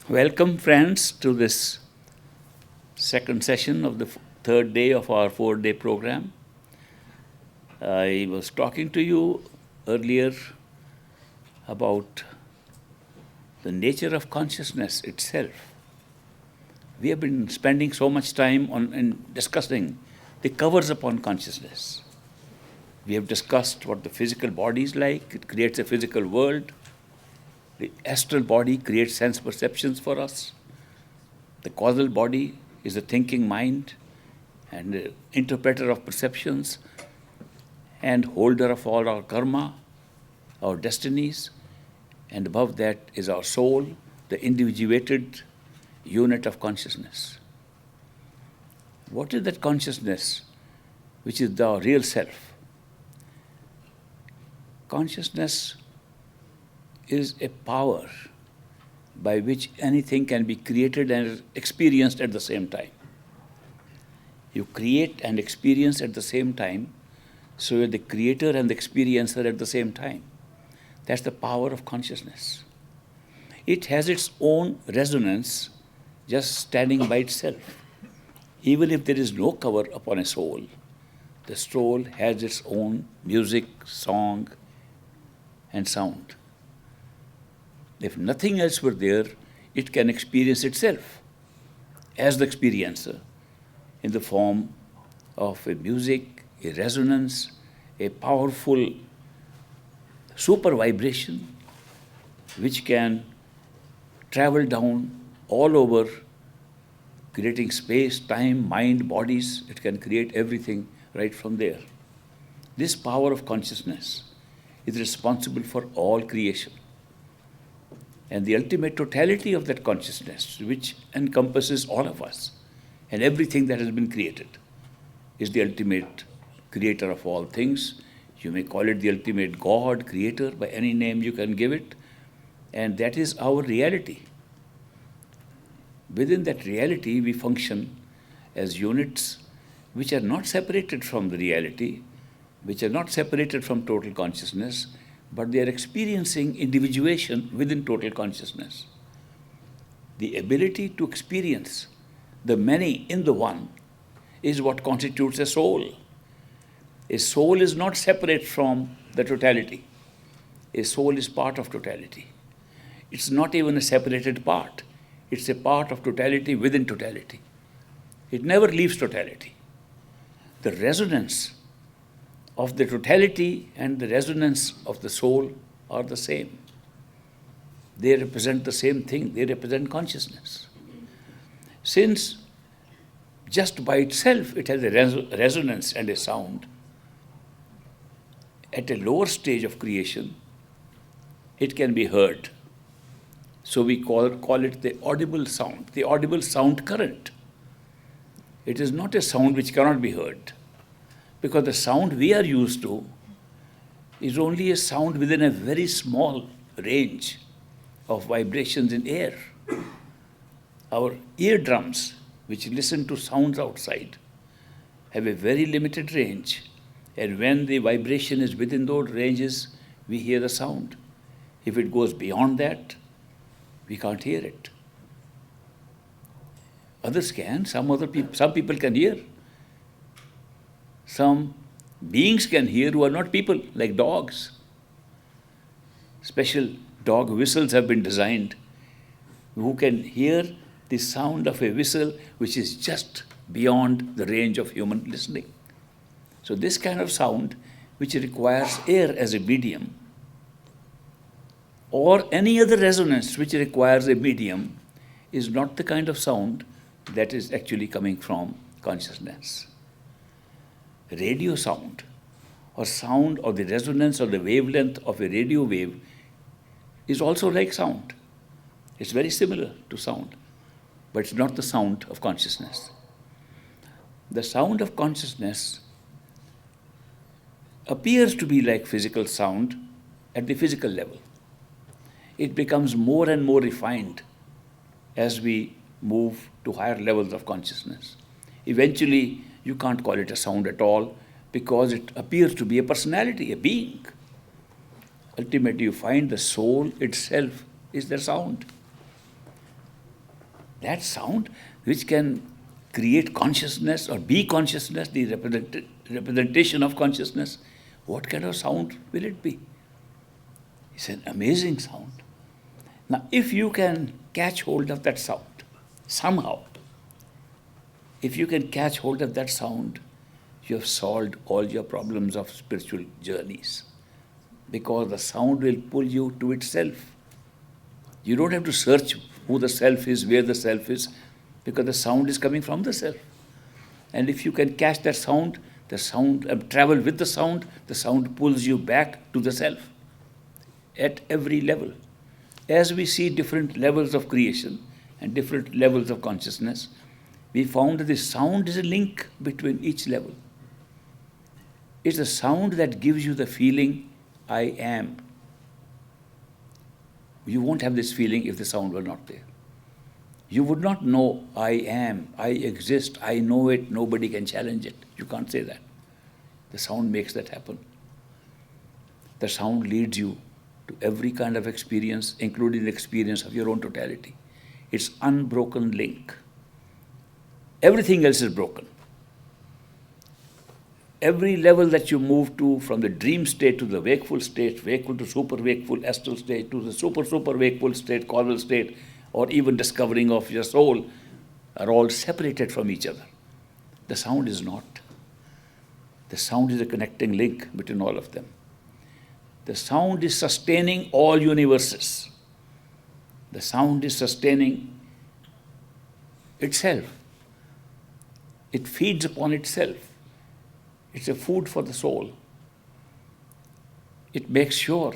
Welcome, friends, to this second session of the third day of our 4-day program. I was talking to you earlier about the nature of consciousness itself. We have been spending so much time in discussing the covers upon consciousness. We have discussed what the physical body is like. It creates a physical world. The astral body creates sense perceptions for us. The causal body is the thinking mind and the interpreter of perceptions and holder of all our karma, our destinies. And above that is our soul, the individuated unit of consciousness. What is that consciousness which is the real self? Consciousness is a power by which anything can be created and experienced at the same time. You create and experience at the same time, so you're the creator and the experiencer at the same time. That's the power of consciousness. It has its own resonance just standing by itself. Even if there is no cover upon a soul, the soul has its own music, song, and sound. If nothing else were there, it can experience itself as the experiencer in the form of a music, a resonance, a powerful super vibration which can travel down all over, creating space, time, mind, bodies. It can create everything right from there. This power of consciousness is responsible for all creation. And the ultimate totality of that consciousness, which encompasses all of us and everything that has been created, is the ultimate creator of all things. You may call it the ultimate God, creator, by any name you can give it. And that is our reality. Within that reality, we function as units which are not separated from the reality, which are not separated from total consciousness, but they are experiencing individuation within total consciousness. The ability to experience the many in the one is what constitutes a soul. A soul is not separate from the totality. A soul is part of totality. It's not even a separated part. It's a part of totality within totality. It never leaves totality. The resonance of the totality and the resonance of the soul are the same. They represent the same thing. They represent consciousness. Since just by itself it has a resonance and a sound, at a lower stage of creation, it can be heard. So we call it the audible sound, the audible sound current. It is not a sound which cannot be heard, because the sound we are used to is only a sound within a very small range of vibrations in air. Our eardrums, which listen to sounds outside, have a very limited range, and when the vibration is within those ranges, we hear the sound. If it goes beyond that, we can't hear it. Others can, some people can hear. Some beings can hear who are not people, like dogs. Special dog whistles have been designed, who can hear the sound of a whistle which is just beyond the range of human listening. So this kind of sound, which requires air as a medium, or any other resonance which requires a medium, is not the kind of sound that is actually coming from consciousness. Radio sound, or sound, or the resonance or the wavelength of a radio wave, is also like sound. It's very similar to sound, but it's not the sound of consciousness. The sound of consciousness appears to be like physical sound at the physical level. It becomes more and more refined as we move to higher levels of consciousness. Eventually, you can't call it a sound at all because it appears to be a personality, a being. Ultimately, you find the soul itself is the sound. That sound which can create consciousness or be consciousness, the representation of consciousness, what kind of sound will it be? It's an amazing sound. Now, if you can catch hold of that sound, somehow, if you can catch hold of that sound, you have solved all your problems of spiritual journeys. Because the sound will pull you to itself. You don't have to search who the self is, where the self is, because the sound is coming from the self. And if you can catch that sound, travel with the sound pulls you back to the self at every level. As we see different levels of creation and different levels of consciousness, we found that the sound is a link between each level. It's the sound that gives you the feeling, I am. You won't have this feeling if the sound were not there. You would not know, I am, I exist, I know it, nobody can challenge it. You can't say that. The sound makes that happen. The sound leads you to every kind of experience, including the experience of your own totality. It's unbroken link. Everything else is broken. Every level that you move to, from the dream state to the wakeful state, wakeful to super wakeful, astral state, to the super wakeful state, causal state, or even discovering of your soul, are all separated from each other. The sound is not. The sound is a connecting link between all of them. The sound is sustaining all universes. The sound is sustaining itself. It feeds upon itself. It's a food for the soul. It makes sure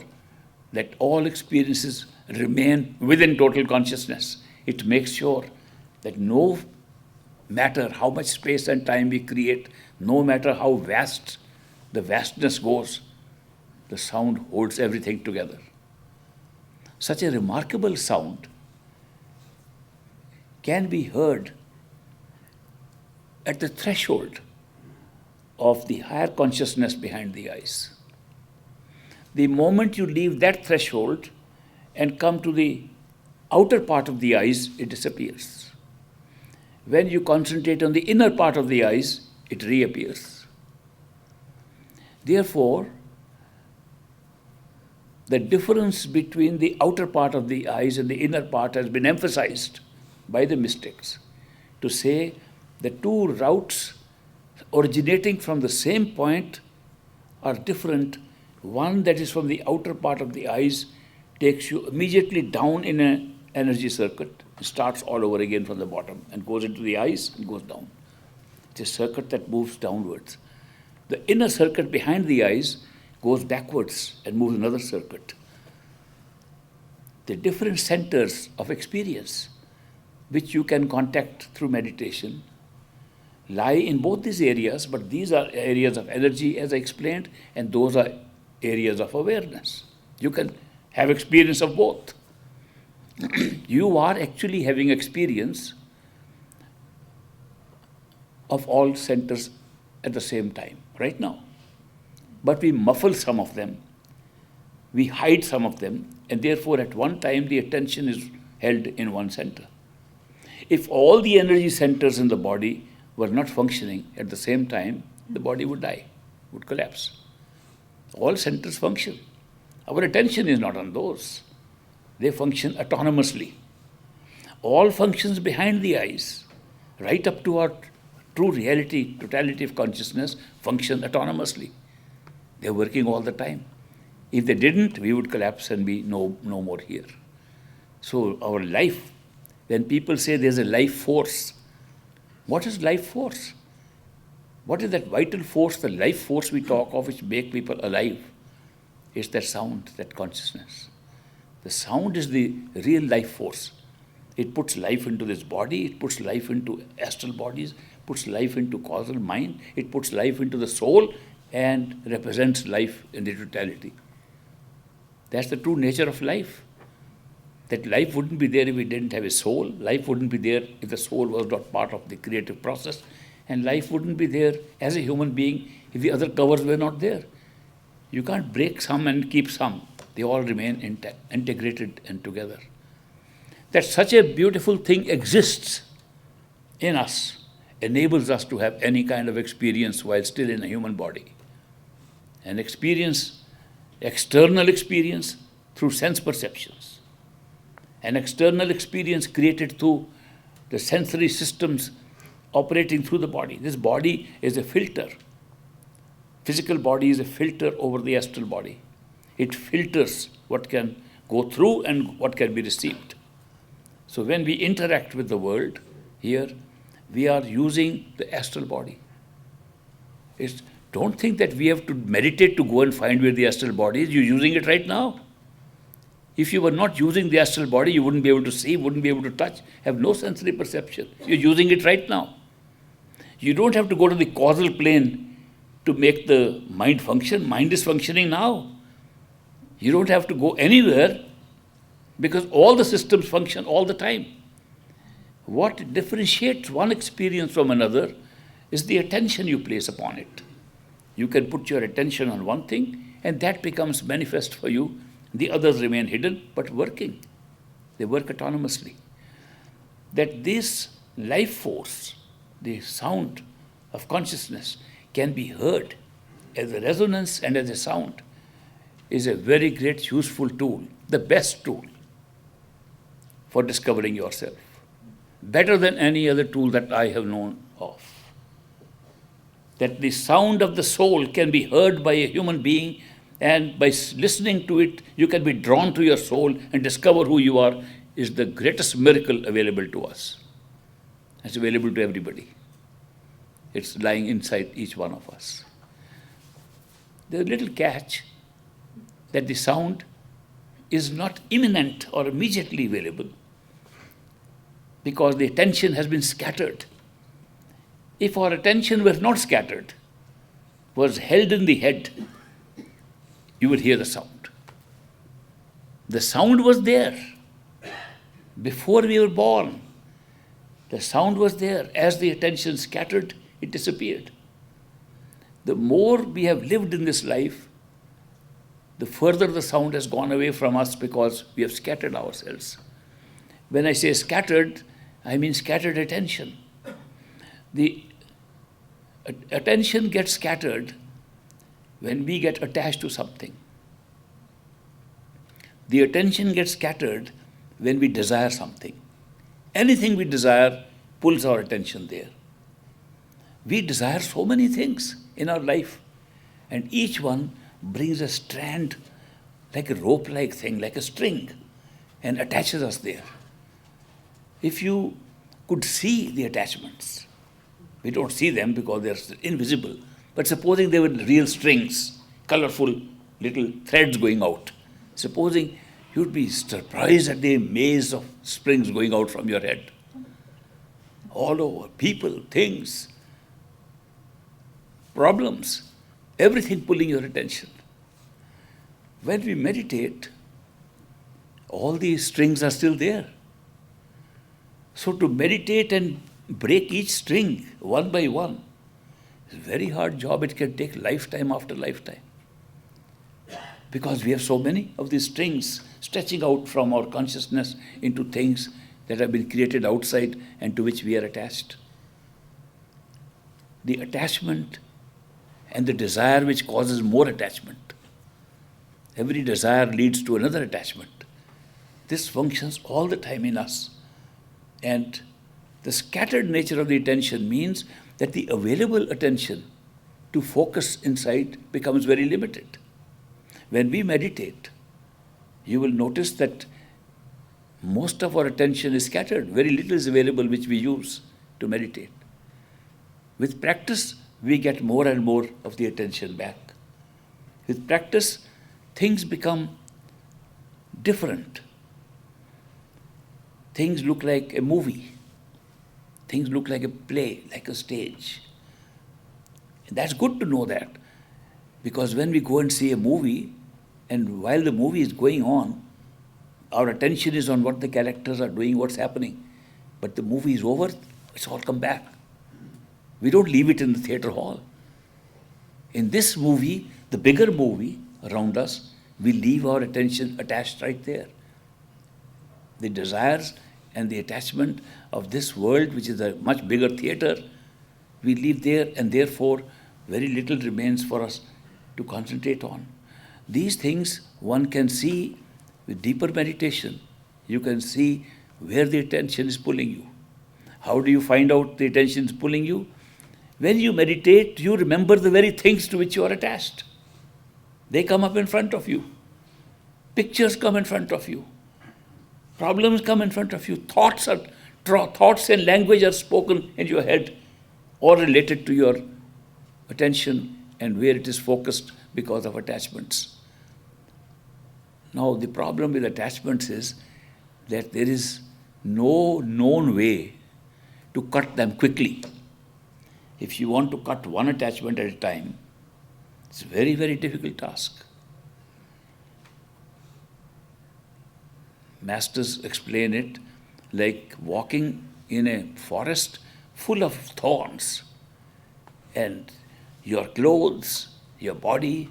that all experiences remain within total consciousness. It makes sure that no matter how much space and time we create, no matter how vast the vastness goes, the sound holds everything together. Such a remarkable sound can be heard at the threshold of the higher consciousness behind the eyes. The moment you leave that threshold and come to the outer part of the eyes, it disappears. When you concentrate on the inner part of the eyes, it reappears. Therefore, the difference between the outer part of the eyes and the inner part has been emphasized by the mystics to say the two routes originating from the same point are different. One that is from the outer part of the eyes takes you immediately down in an energy circuit. It starts all over again from the bottom and goes into the eyes and goes down. It's a circuit that moves downwards. The inner circuit behind the eyes goes backwards and moves another circuit. The different centers of experience which you can contact through meditation lie in both these areas, but these are areas of energy, as I explained, and those are areas of awareness. You can have experience of both. You are actually having experience of all centers at the same time, right now. But we muffle some of them, we hide some of them, and therefore at one time the attention is held in one center. If all the energy centers in the body were not functioning at the same time, the body would die, would collapse. All centers function. Our attention is not on those. They function autonomously. All functions behind the eyes, right up to our true reality, totality of consciousness, function autonomously. They're working all the time. If they didn't, we would collapse and be no more here. So our life, when people say there's a life force, what is life force? What is that vital force, the life force we talk of, which make people alive? It's that sound, that consciousness. The sound is the real life force. It puts life into this body, it puts life into astral bodies, puts life into causal mind, it puts life into the soul and represents life in the totality. That's the true nature of life. That life wouldn't be there if we didn't have a soul. Life wouldn't be there if the soul was not part of the creative process. And life wouldn't be there as a human being if the other covers were not there. You can't break some and keep some. They all remain integrated and together. that such a beautiful thing exists in us enables us to have any kind of experience while still in a human body. An experience, external experience through sense perceptions. An external experience created through the sensory systems operating through the body. This body is a filter. Physical body is a filter over the astral body. It filters what can go through and what can be received. So when we interact with the world here, we are using the astral body. Don't think that we have to meditate to go and find where the astral body is. You're using it right now. If you were not using the astral body, you wouldn't be able to see, wouldn't be able to touch, have no sensory perception. You're using it right now. You don't have to go to the causal plane to make the mind function. Mind is functioning now. You don't have to go anywhere because all the systems function all the time. What differentiates one experience from another is the attention you place upon it. You can put your attention on one thing and that becomes manifest for you. The others remain hidden but working. They work autonomously. That this life force, the sound of consciousness, can be heard as a resonance and as a sound is a very great useful tool, the best tool for discovering yourself. Better than any other tool that I have known of. That the sound of the soul can be heard by a human being, and by listening to it, you can be drawn to your soul and discover who you are, is the greatest miracle available to us. It's available to everybody. It's lying inside each one of us. There's a little catch that the sound is not imminent or immediately available because the attention has been scattered. If our attention were not scattered, was held in the head, you would hear the sound. The sound was there. Before we were born, the sound was there. As the attention scattered, it disappeared. The more we have lived in this life, the further the sound has gone away from us because we have scattered ourselves. When I say scattered, I mean scattered attention. The attention gets scattered when we get attached to something. The attention gets scattered when we desire something. Anything we desire pulls our attention there. We desire so many things in our life, and each one brings a strand, like a rope-like thing, like a string, and attaches us there. If you could see the attachments, we don't see them because they're invisible, but supposing they were real strings, colorful little threads going out, supposing you'd be surprised at the maze of springs going out from your head. All over, people, things, problems, everything pulling your attention. When we meditate, all these strings are still there. So to meditate and break each string one by one is a very hard job. It can take lifetime after lifetime. Because we have so many of these strings stretching out from our consciousness into things that have been created outside and to which we are attached. The attachment and the desire which causes more attachment. Every desire leads to another attachment. This functions all the time in us. And the scattered nature of the attention means that the available attention to focus inside becomes very limited. When we meditate, you will notice that most of our attention is scattered. Very little is available which we use to meditate. With practice, we get more and more of the attention back. With practice, things become different. Things look like a movie. Things look like a play, like a stage. And that's good to know that. Because when we go and see a movie, and while the movie is going on, our attention is on what the characters are doing, what's happening. But the movie is over, it's all come back. We don't leave it in the theater hall. In this movie, the bigger movie around us, we leave our attention attached right there. The desires and the attachment of this world, which is a much bigger theater, we leave there, and therefore very little remains for us to concentrate on. These things one can see with deeper meditation. You can see where the attention is pulling you. How do you find out the attention is pulling you? When you meditate, you remember the very things to which you are attached. They come up in front of you. Pictures come in front of you. Problems come in front of you. Thoughts and language are spoken in your head, all related to your attention and where it is focused because of attachments. Now, the problem with attachments is that there is no known way to cut them quickly. If you want to cut one attachment at a time, it's a very, very difficult task. Masters explain it like walking in a forest full of thorns, and your clothes, your body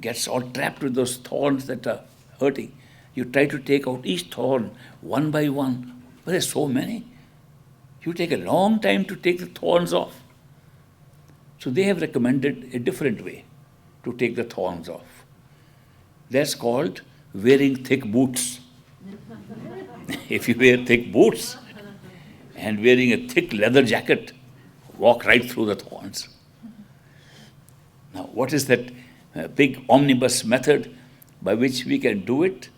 gets all trapped with those thorns that are hurting. You try to take out each thorn one by one, but there's so many. You take a long time to take the thorns off. So they have recommended a different way to take the thorns off. That's called wearing thick boots. If you wear thick boots and wearing a thick leather jacket, walk right through the thorns. Now, what is that big omnibus method by which we can do it?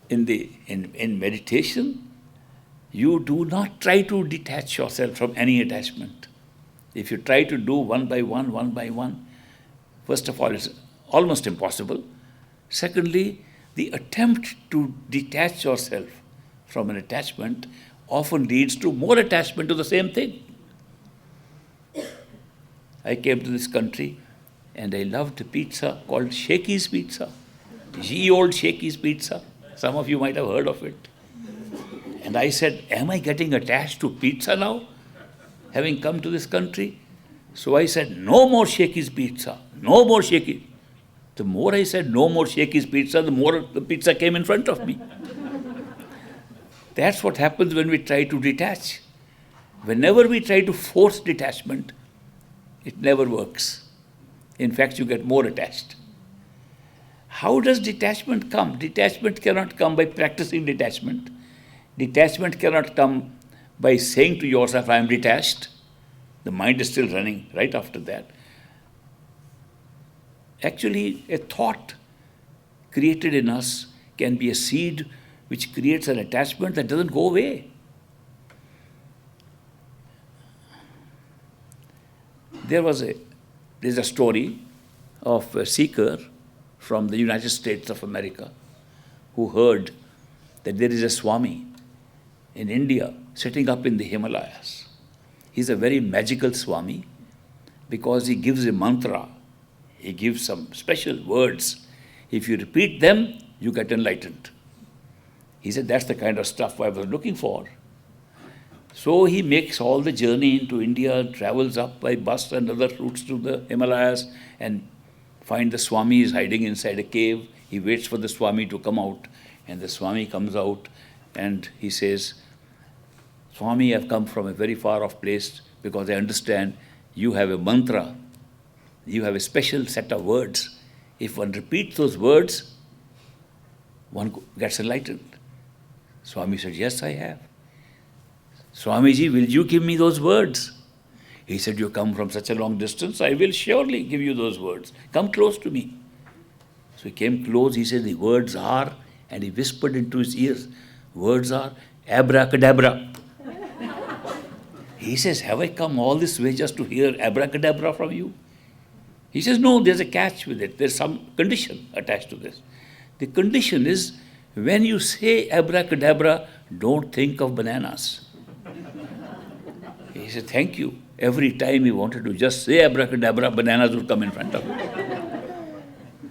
In meditation, you do not try to detach yourself from any attachment. If you try to do one by one, first of all, it's almost impossible. Secondly, the attempt to detach yourself from an attachment often leads to more attachment to the same thing. I came to this country and I loved a pizza called Shakey's Pizza. Ye old Shakey's Pizza. Some of you might have heard of it. And I said, am I getting attached to pizza now, having come to this country? So I said, no more Shakey's Pizza, no more Shakey. The more I said, no more Shakey's Pizza, the more the pizza came in front of me. That's what happens when we try to detach. Whenever we try to force detachment, it never works. In fact, you get more attached. How does detachment come? Detachment cannot come by practicing detachment. Detachment cannot come by saying to yourself, I am detached. The mind is still running right after that. Actually, a thought created in us can be a seed which creates an attachment that doesn't go away. There's a story of a seeker from the United States of America who heard that there is a Swami in India sitting up in the Himalayas. He's a very magical Swami because he gives a mantra. He gives some special words. If you repeat them, you get enlightened. He said, that's the kind of stuff I was looking for. So he makes all the journey into India, travels up by bus and other routes to the Himalayas, and finds the Swami is hiding inside a cave. He waits for the Swami to come out, and the Swami comes out and he says, Swami, I've come from a very far off place because I understand you have a mantra. You have a special set of words. If one repeats those words, one gets enlightened. Swami said, yes, I have. Swamiji, will you give me those words? He said, you come from such a long distance, I will surely give you those words. Come close to me. So he came close, he said, the words are, and he whispered into his ears, words are abracadabra. He says, have I come all this way just to hear abracadabra from you? He says, no, there's a catch with it. There's some condition attached to this. The condition is, when you say abracadabra, don't think of bananas. He said, thank you. Every time he wanted to just say abracadabra, bananas would come in front of him.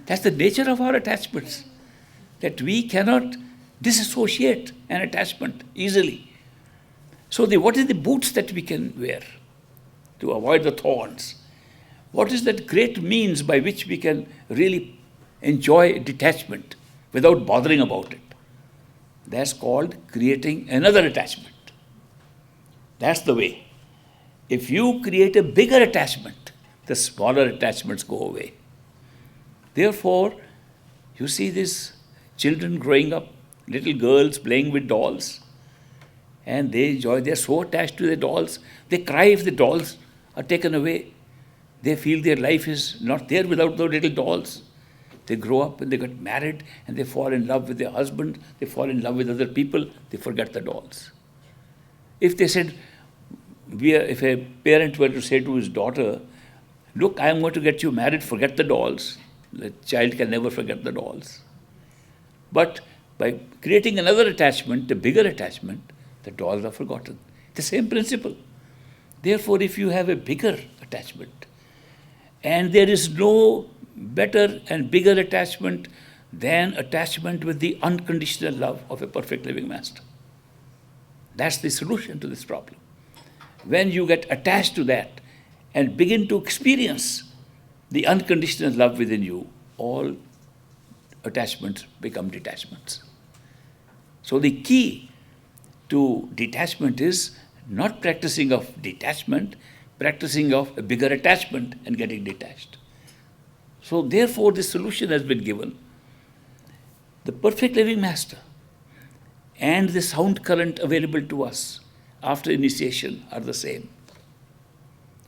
That's the nature of our attachments, that we cannot disassociate an attachment easily. So what is the boots that we can wear to avoid the thorns? What is that great means by which we can really enjoy detachment without bothering about it? That's called creating another attachment. That's the way. If you create a bigger attachment, the smaller attachments go away. Therefore, you see these children growing up, little girls playing with dolls, and they enjoy, they're so attached to the dolls, they cry if the dolls are taken away. They feel their life is not there without those little dolls. They grow up and they get married and they fall in love with their husband, they fall in love with other people, they forget the dolls. If they said, if a parent were to say to his daughter, look, I am going to get you married, forget the dolls, the child can never forget the dolls. But by creating another attachment, a bigger attachment, the dolls are forgotten. The same principle. Therefore, if you have a bigger attachment, and there is no better and bigger attachment than attachment with the unconditional love of a perfect living master. That's the solution to this problem. When you get attached to that and begin to experience the unconditional love within you, all attachments become detachments. So the key to detachment is not practicing of detachment, practicing of a bigger attachment and getting detached. So therefore the solution has been given. The perfect living master and the sound current available to us after initiation are the same.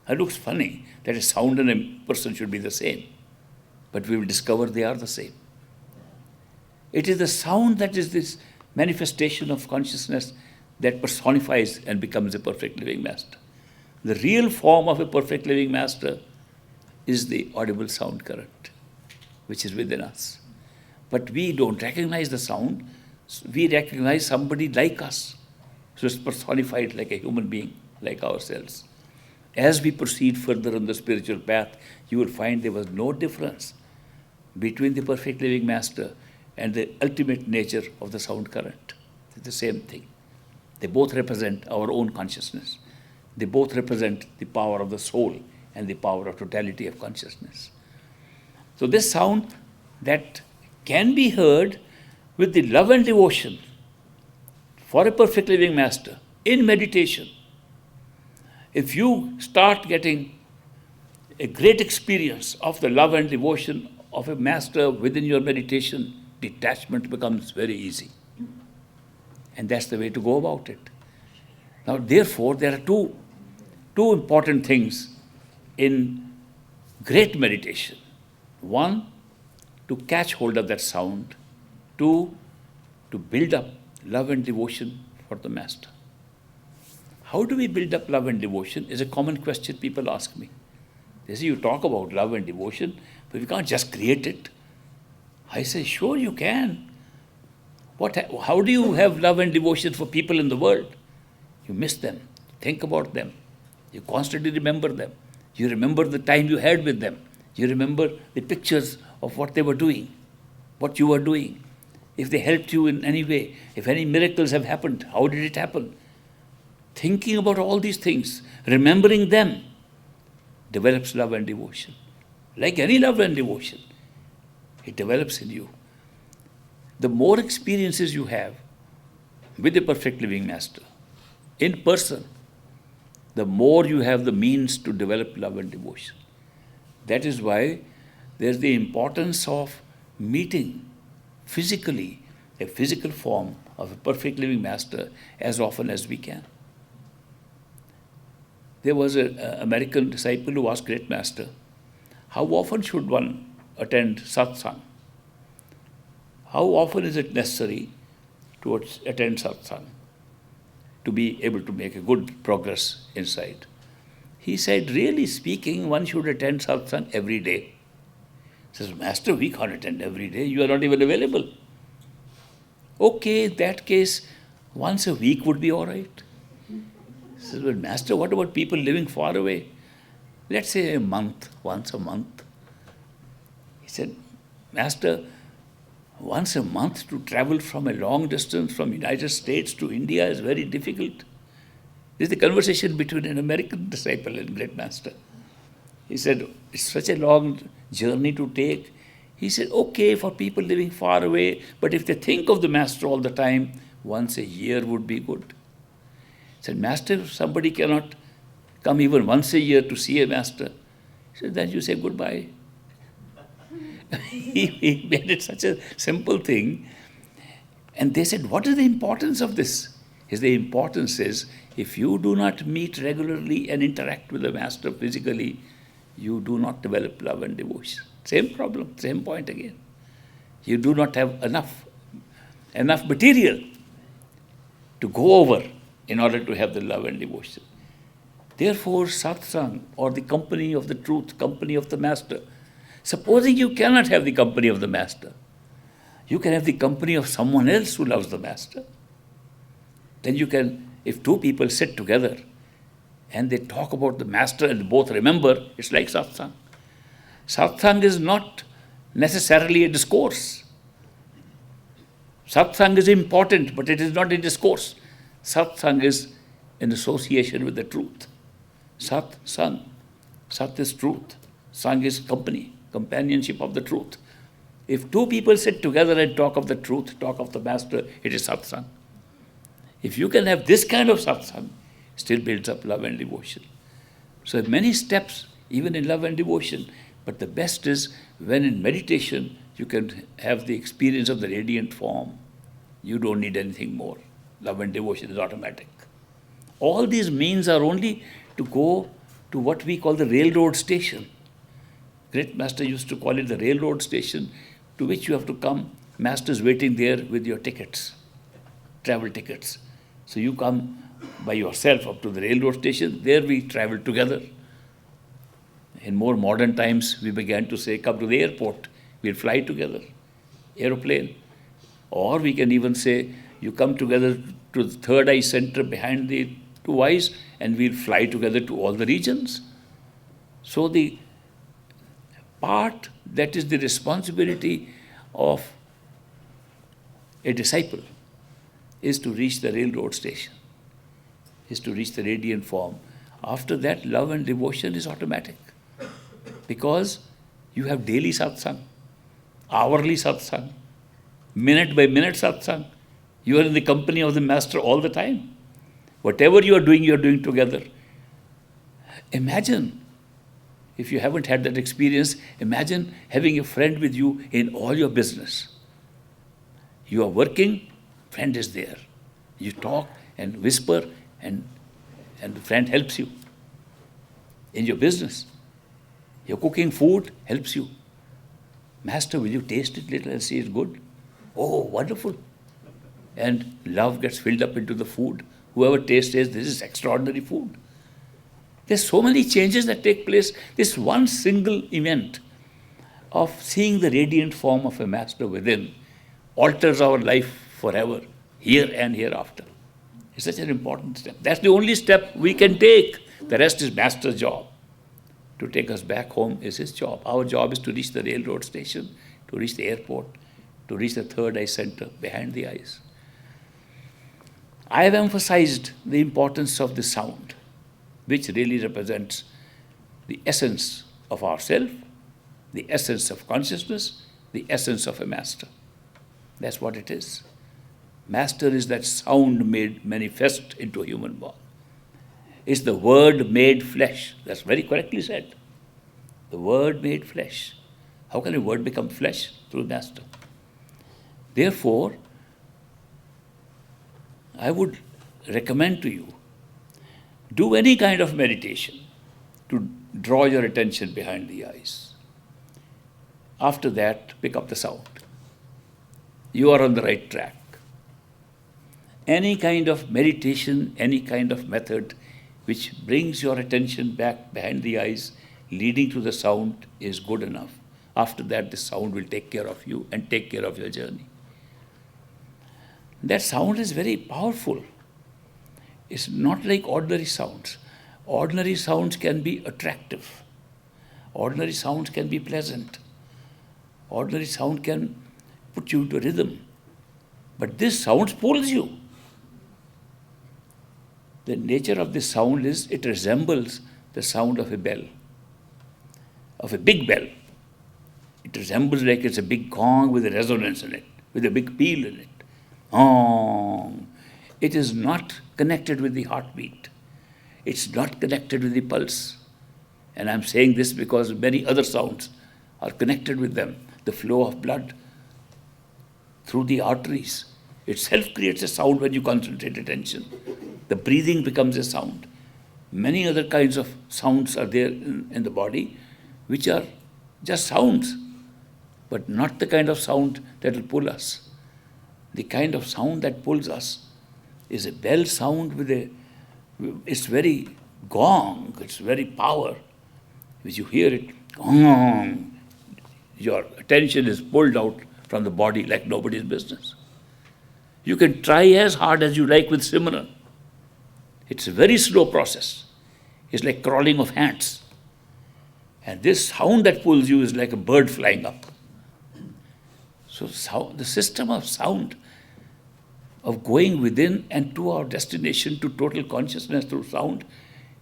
It looks funny that a sound and a person should be the same, but we will discover they are the same. It is the sound that is this manifestation of consciousness that personifies and becomes a perfect living master. The real form of a perfect living master is the audible sound current, which is within us. But we don't recognize the sound, we recognize somebody like us. So it's personified like a human being, like ourselves. As we proceed further on the spiritual path, you will find there was no difference between the perfect living master and the ultimate nature of the sound current. It's the same thing. They both represent our own consciousness. They both represent the power of the soul and the power of totality of consciousness. So this sound that can be heard with the love and devotion for a perfect living master in meditation. If you start getting a great experience of the love and devotion of a master within your meditation, detachment becomes very easy. And that's the way to go about it. Now, therefore, there are two important things in great meditation. One, to catch hold of that sound. Two, to build up love and devotion for the master. How do we build up love and devotion is a common question people ask me. They say, you talk about love and devotion, but we can't just create it. I say, sure you can. How do you have love and devotion for people in the world? You miss them. Think about them. You constantly remember them. You remember the time you had with them. You remember the pictures of what they were doing, what you were doing. If they helped you in any way, if any miracles have happened, how did it happen? Thinking about all these things, remembering them, develops love and devotion. Like any love and devotion, it develops in you. The more experiences you have with the perfect living master, in person, the more you have the means to develop love and devotion. That is why there's the importance of meeting physically, a physical form of a perfect living master as often as we can. There was an American disciple who asked Great Master, how often should one attend satsang? How often is it necessary to attend satsang to be able to make a good progress inside? He said, really speaking, one should attend satsang every day. He says, Master, we can't attend every day. You are not even available. Okay, in that case, once a week would be all right. He says, well, Master, what about people living far away? Let's say a month, once a month. He said, Master, once a month to travel from a long distance from United States to India is very difficult. This is the conversation between an American disciple and Great Master. He said, it's such a long journey to take. He said, okay, for people living far away, but if they think of the Master all the time, Once a year would be good. He said, Master, if somebody cannot come even once a year to see a master, he said, then you say goodbye. He made it such a simple thing. And they said, what is the importance of this? The importance is, if you do not meet regularly and interact with the master physically, you do not develop love and devotion. Same problem, same point again. You do not have enough material to go over in order to have the love and devotion. Therefore, satsang, or the company of the truth, company of the master, supposing you cannot have the company of the master, you can have the company of someone else who loves the master. Then you can, if two people sit together and they talk about the master and both remember, it's like satsang. Satsang is not necessarily a discourse. Satsang is important, but it is not a discourse. Satsang is an association with the truth. Satsang. Sat is truth. Sang is company, companionship of the truth. If two people sit together and talk of the truth, talk of the master, it is satsang. If you can have this kind of satsang, still builds up love and devotion. So many steps, even in love and devotion, but the best is when in meditation you can have the experience of the radiant form. You don't need anything more. Love and devotion is automatic. All these means are only to go to what we call the railroad station. Great master used to call it the railroad station, to which you have to come. Master's waiting there with your tickets, travel tickets. So you come by yourself up to the railroad station. There we travel together. In more modern times, we began to say, come to the airport. We'll fly together, aeroplane. Or we can even say, you come together to the third eye center behind the two eyes, and we'll fly together to all the regions. So the part that is the responsibility of a disciple is to reach the railroad station, is to reach the radiant form. After that, love and devotion is automatic, because you have daily satsang, hourly satsang, minute by minute satsang. You are in the company of the master all the time. Whatever you are doing together. Imagine, if you haven't had that experience, imagine having a friend with you in all your business. You are working, friend is there. You talk and whisper, and the friend helps you. In your business, you're cooking food, helps you. Master, will you taste it little and see it's good? Oh, wonderful. And love gets filled up into the food. Whoever tastes says, this is extraordinary food. There's so many changes that take place. This one single event of seeing the radiant form of a master within alters our life forever, here and hereafter. It's such an important step. That's the only step we can take. The rest is master's job. To take us back home is his job. Our job is to reach the railroad station, to reach the airport, to reach the third eye center, behind the eyes. I have emphasized the importance of the sound, which really represents the essence of ourself, the essence of consciousness, the essence of a master. That's what it is. Master is that sound made manifest into a human form. It's the word made flesh. That's very correctly said. The word made flesh. How can a word become flesh? Through master. Therefore, I would recommend to you, do any kind of meditation to draw your attention behind the eyes. After that, pick up the sound. You are on the right track. Any kind of meditation, any kind of method which brings your attention back behind the eyes, leading to the sound, is good enough. After that, the sound will take care of you and take care of your journey. That sound is very powerful. It's not like ordinary sounds. Ordinary sounds can be attractive. Ordinary sounds can be pleasant. Ordinary sound can put you into rhythm. But this sound pulls you. The nature of this sound is it resembles the sound of a bell, of a big bell. It resembles like it's a big gong with a resonance in it, with a big peal in it. Om. It is not connected with the heartbeat. It's not connected with the pulse. And I'm saying this because many other sounds are connected with them. The flow of blood through the arteries itself creates a sound when you concentrate attention. The breathing becomes a sound. Many other kinds of sounds are there in the body, which are just sounds, but not the kind of sound that will pull us. The kind of sound that pulls us is a bell sound it's very gong, it's very power. Which you hear it, gong, your attention is pulled out from the body like nobody's business. You can try as hard as you like with Simran. It's a very slow process. It's like crawling of ants. And this sound that pulls you is like a bird flying up. So the system of sound, of going within and to our destination, to total consciousness through sound,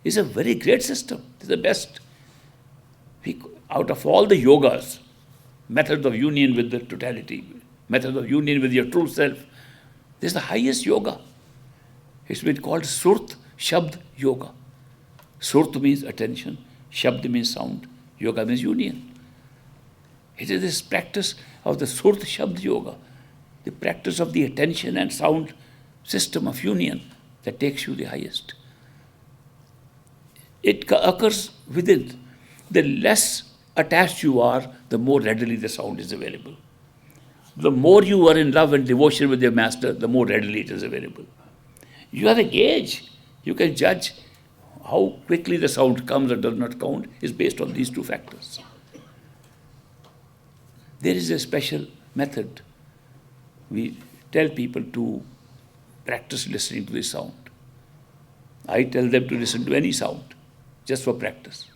is a very great system. It's the best. Out of all the yogas, methods of union with the totality, methods of union with your true self, this is the highest yoga. It's been called Surt Shabd Yoga. Surt means attention, Shabd means sound, Yoga means union. It is this practice of the Surt Shabd Yoga, the practice of the attention and sound system of union that takes you the highest. It occurs within. The less attached you are, the more readily the sound is available. The more you are in love and devotion with your master, the more readily it is available. You have a gauge. You can judge how quickly the sound comes or does not count is based on these two factors. There is a special method. We tell people to practice listening to the sound. I tell them to listen to any sound, just for practice.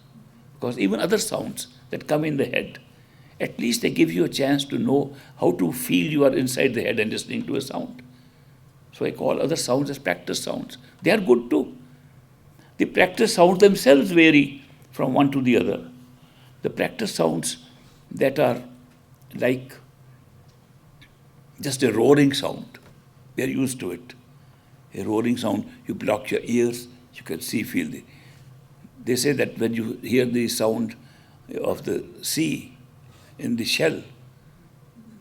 Because even other sounds that come in the head, at least they give you a chance to know how to feel you are inside the head and listening to a sound. So I call other sounds as practice sounds. They are good too. The practice sounds themselves vary from one to the other. The practice sounds that are like just a roaring sound, we are used to it. A roaring sound, you block your ears, you can feel the. They say that when you hear the sound of the sea in the shell,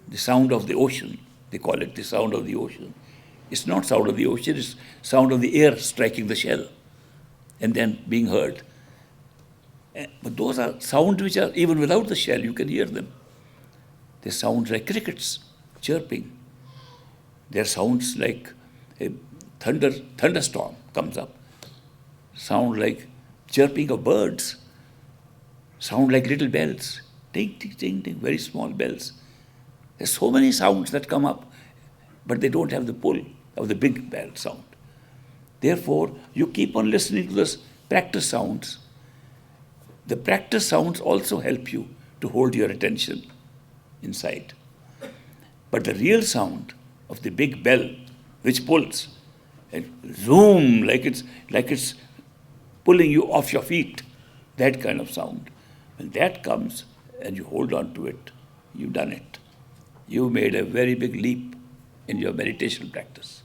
the sound of the ocean, they call it the sound of the ocean. It's not sound of the ocean, it's sound of the air striking the shell and then being heard. But those are sounds which are, even without the shell, you can hear them. They sound like crickets chirping. There are sounds like a thunderstorm comes up. Sound like chirping of birds. Sound like little bells. Ding, ding, ding, ding, very small bells. There's so many sounds that come up, but they don't have the pull of the big bell sound. Therefore, you keep on listening to those practice sounds. The practice sounds also help you to hold your attention inside. But the real sound of the big bell, which pulls, and zoom, like it's pulling you off your feet, that kind of sound. When that comes and you hold on to it, you've done it. You made a very big leap in your meditation practice.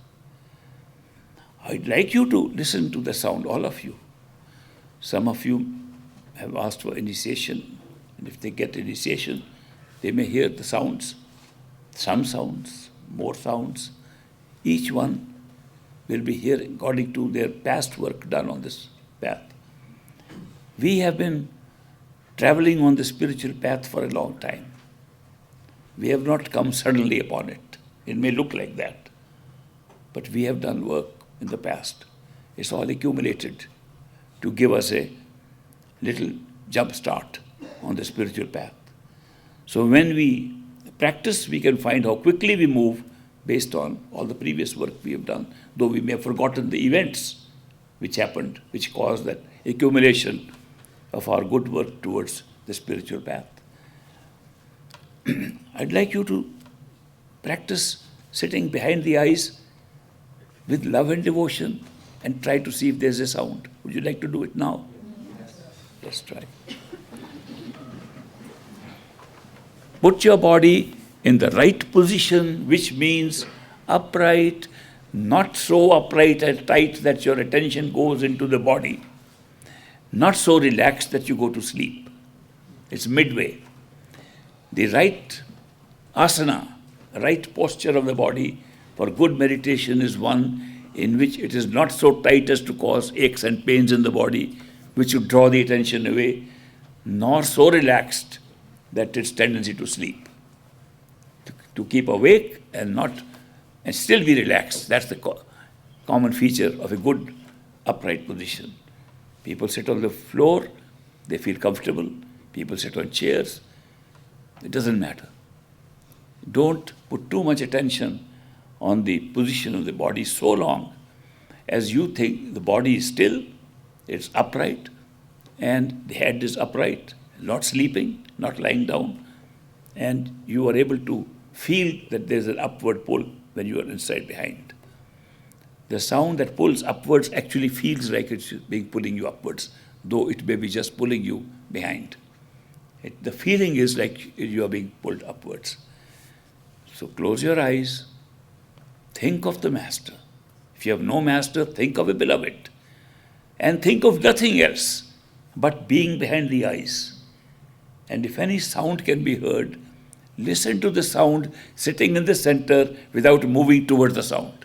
I'd like you to listen to the sound, all of you. Some of you have asked for initiation, and if they get initiation, they may hear the sounds, some sounds, more sounds. Each one will be hearing according to their past work done on this path. We have been traveling on the spiritual path for a long time. We have not come suddenly upon it. It may look like that, but we have done work in the past. It's all accumulated to give us a little jump start on the spiritual path. So when we practice, we can find how quickly we move based on all the previous work we have done, though we may have forgotten the events which happened, which caused that accumulation of our good work towards the spiritual path. I'd like you to practice sitting behind the eyes with love and devotion and try to see if there's a sound. Would you like to do it now? Let's try. Put your body in the right position, which means Upright, not so upright and tight that your attention goes into the body, not so relaxed that you go to sleep. It's midway. The right asana, right posture of the body for good meditation is one in which it is not so tight as to cause aches and pains in the body, which would draw the attention away, nor so relaxed that it's tendency to sleep. To keep awake and still be relaxed. That's the common feature of a good upright position. People sit on the floor, they feel comfortable. People sit on chairs. It doesn't matter. Don't put too much attention on the position of the body so long as you think the body is still, it's upright, and the head is upright, not sleeping, not lying down, and you are able to feel that there's an upward pull when you are inside behind. The sound that pulls upwards actually feels like it's pulling you upwards, though it may be just pulling you behind. The feeling is like you are being pulled upwards. So close your eyes, think of the master. If you have no master, think of a beloved. And think of nothing else but being behind the eyes. And if any sound can be heard, listen to the sound sitting in the center without moving towards the sound.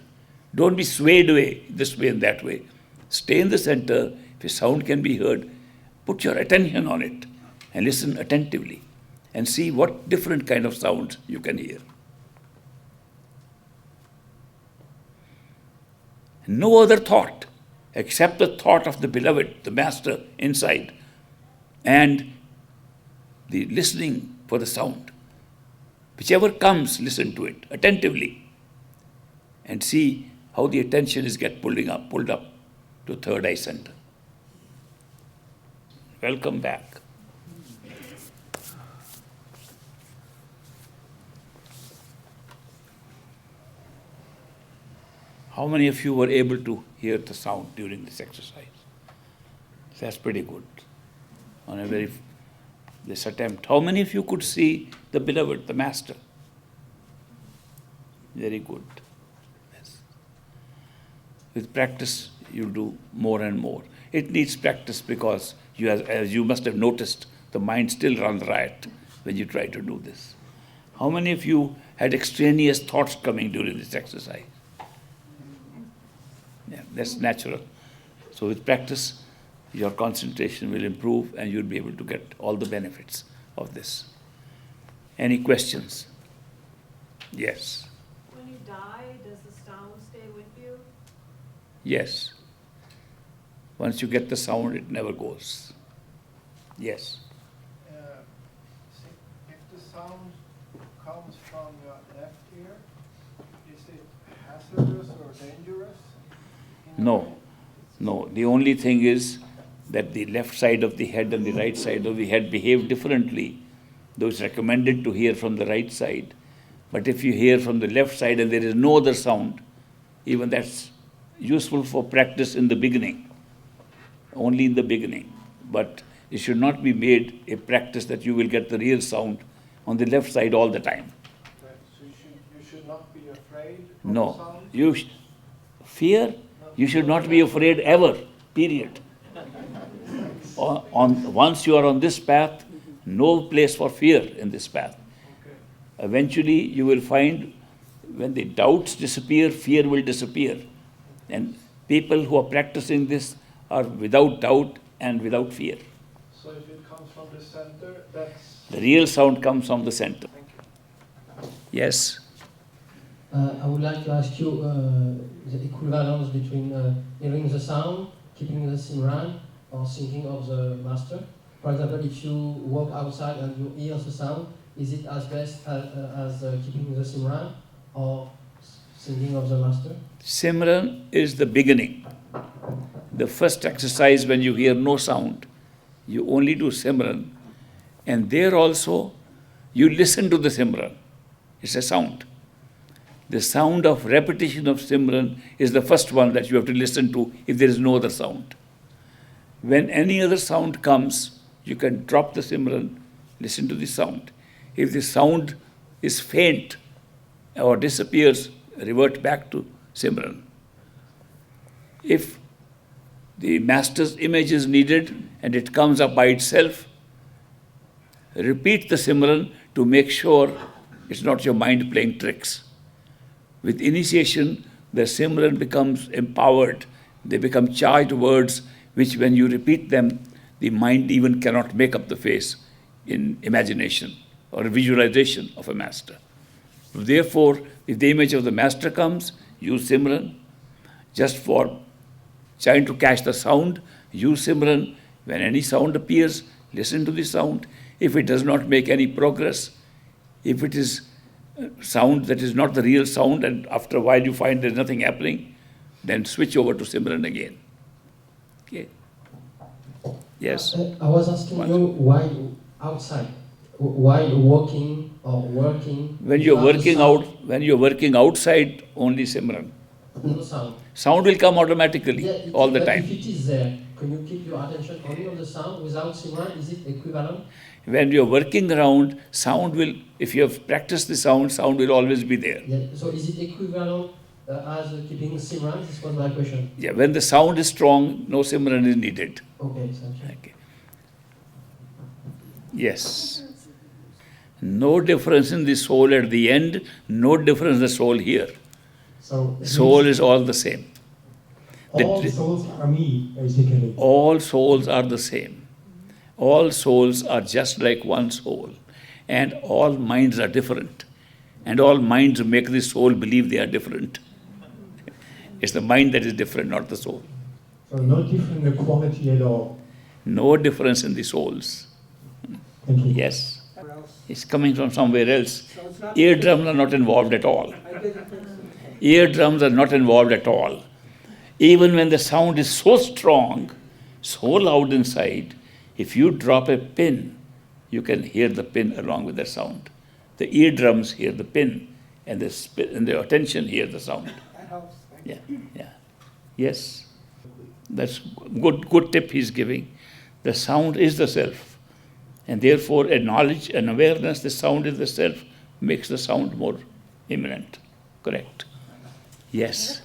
Don't be swayed away this way and that way. Stay in the center. If a sound can be heard, put your attention on it and listen attentively and see what different kind of sounds you can hear. No other thought except the thought of the beloved, the master inside, and the listening for the sound. Whichever comes, listen to it attentively and see how the attention is pulled up to third eye center. Welcome back. How many of you were able to hear the sound during this exercise? That's pretty good. On this attempt. How many of you could see the beloved, the master? Very good. Yes. With practice, you'll do more and more. It needs practice because, as you must have noticed, the mind still runs riot when you try to do this. How many of you had extraneous thoughts coming during this exercise? Yeah, that's natural. So with practice, your concentration will improve and you'll be able to get all the benefits of this. Any questions? Yes. When you die, does the sound stay with you? Yes. Once you get the sound, it never goes. Yes. If the sound comes from your left ear, is it hazardous or dangerous? No. The only thing is that the left side of the head and the right side of the head behave differently, though it's recommended to hear from the right side. But if you hear from the left side and there is no other sound, even that's useful for practice in the beginning, only in the beginning. But it should not be made a practice that you will get the real sound on the left side all the time. Right. So you should not be afraid of No. the sound? Fear? You should not be afraid ever, period. Once you are on this path, no place for fear in this path. Okay. Eventually, you will find when the doubts disappear, fear will disappear. And people who are practicing this are without doubt and without fear. So if it comes from the center, that's... The real sound comes from the center. Thank you. Yes? I would like to ask you the equivalence between hearing the sound, keeping the simran, or thinking of the master. For example, if you walk outside and you hear the sound, is it as best as keeping the simran or thinking of the master? Simran is the beginning. The first exercise when you hear no sound, you only do Simran. And there also, you listen to the Simran. It's a sound. The sound of repetition of Simran is the first one that you have to listen to if there is no other sound. When any other sound comes, you can drop the Simran, listen to the sound. If the sound is faint or disappears revert back to Simran. If the master's image is needed and it comes up by itself, repeat the Simran to make sure it's not your mind playing tricks. With initiation, the Simran becomes empowered. They become charged words which, when you repeat them, the mind even cannot make up the face in imagination or visualization of a master. Therefore, if the image of the master comes, use Simran. Just for trying to catch the sound, use Simran. When any sound appears, listen to the sound. If it does not make any progress, if it is sound that is not the real sound, and after a while you find there's nothing happening, then switch over to Simran again. Okay? Yes? I was asking you why outside, why walking or working. When you're working outside, only Simran. No sound. Sound will come automatically Yeah, all the but time. if it is there, can you keep your attention only on the sound without Simran? Is it equivalent? When you're working around, sound will, if you have practiced the sound will always be there. Yeah. So is it equivalent as keeping Simran? This was my question. Yeah, when the sound is strong, no Simran is needed. Okay, thank you. Okay. Yes. No difference in the soul at the end, no difference in the soul here. So Soul is all the same. all souls are me, basically. All souls are the same. All souls are just like one soul. And all minds are different. And all minds make the soul believe they are different. It's the mind that is different, not the soul. So no different in the quality at all. No difference in the souls. Thank you. Yes. It's coming from somewhere else. Eardrums are not involved at all. Eardrums are not involved at all. Even when the sound is so strong, so loud inside, if you drop a pin, you can hear the pin along with the sound. The eardrums hear the pin, and the attention hear the sound. That helps. Yeah, yeah. Yes. That's good tip he's giving. The sound is the self. And therefore, a knowledge and awareness, the sound is the self, makes the sound more imminent. Correct. Yes.